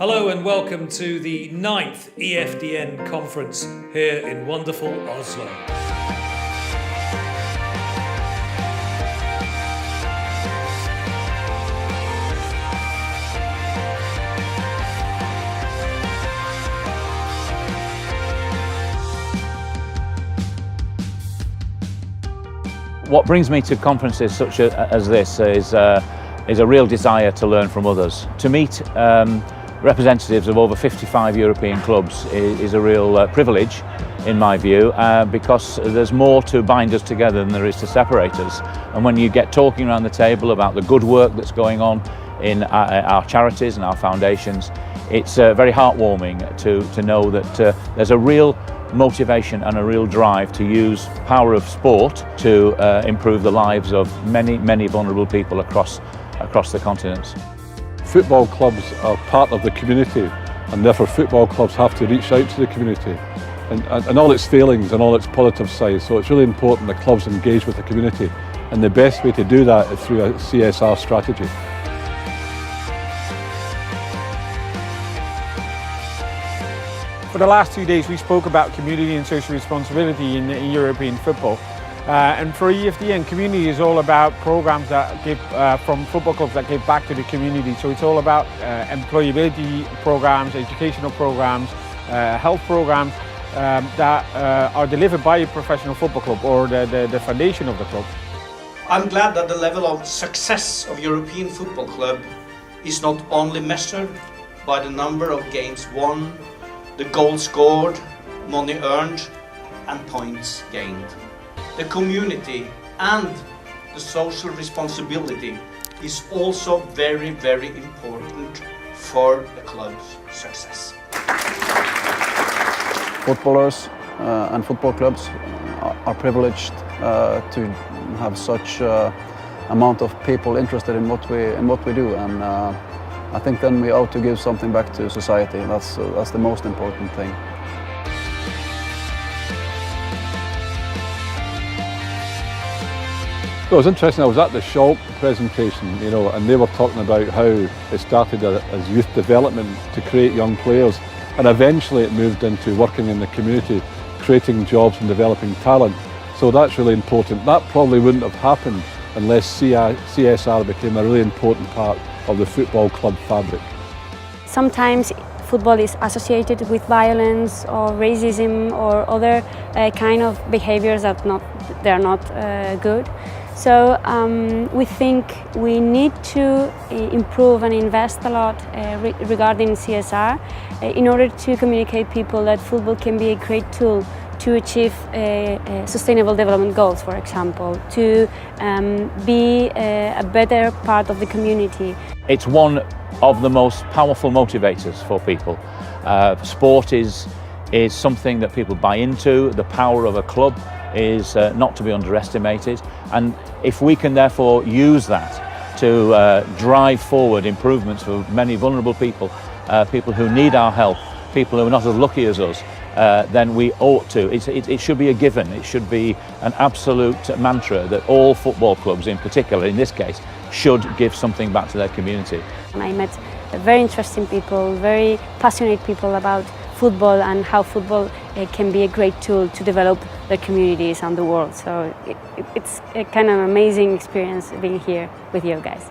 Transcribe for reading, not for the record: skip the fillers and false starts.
Hello and welcome to the 9th EFDN conference here in wonderful Oslo. What brings me to conferences such as this is a real desire to learn from others. To meet representatives of over 55 European clubs is a real privilege, in my view, because there's more to bind us together than there is to separate us. And when you get talking around the table about the good work that's going on in our charities and our foundations, it's very heartwarming to know that there's a real motivation and a real drive to use power of sport to improve the lives of many vulnerable people across the continents. Football clubs are part of the community, and therefore football clubs have to reach out to the community and all its failings and all its positive sides. So it's really important that clubs engage with the community, and the best way to do that is through a CSR strategy. For the last 2 days we spoke about community and social responsibility in European football. And for EFDN, community is all about programs that give from football clubs that give back to the community. So it's all about employability programs, educational programs, health programs that are delivered by a professional football club or the foundation of the club. I'm glad that the level of success of European football club is not only measured by the number of games won, the goals scored, money earned and points gained. The community and the social responsibility is also very important for the club's success. Footballers and football clubs are privileged to have such amount of people interested in what we do, and I think then we ought to give something back to society. That's the most important thing. It was interesting. I was at the Schalke presentation, and they were talking about how it started as youth development to create young players, and eventually it moved into working in the community, creating jobs and developing talent. So that's really important. That probably wouldn't have happened unless CSR became a really important part of the football club fabric. Sometimes football is associated with violence or racism or other kind of behaviors that they're not good. So we think we need to improve and invest a lot regarding CSR in order to communicate people that football can be a great tool to achieve sustainable development goals, for example, to be a better part of the community. It's one of the most powerful motivators for people. Sport is something that people buy into. The power of a club is not to be underestimated, and if we can therefore use that to drive forward improvements for many vulnerable people, people who need our help, people who are not as lucky as us, then we ought to. It should be a given. It should be an absolute mantra that all football clubs, in particular in this case, should give something back to their community. And I met very interesting people, very passionate people about football and how football can be a great tool to develop their communities and the world. So it's a kind of amazing experience being here with you guys.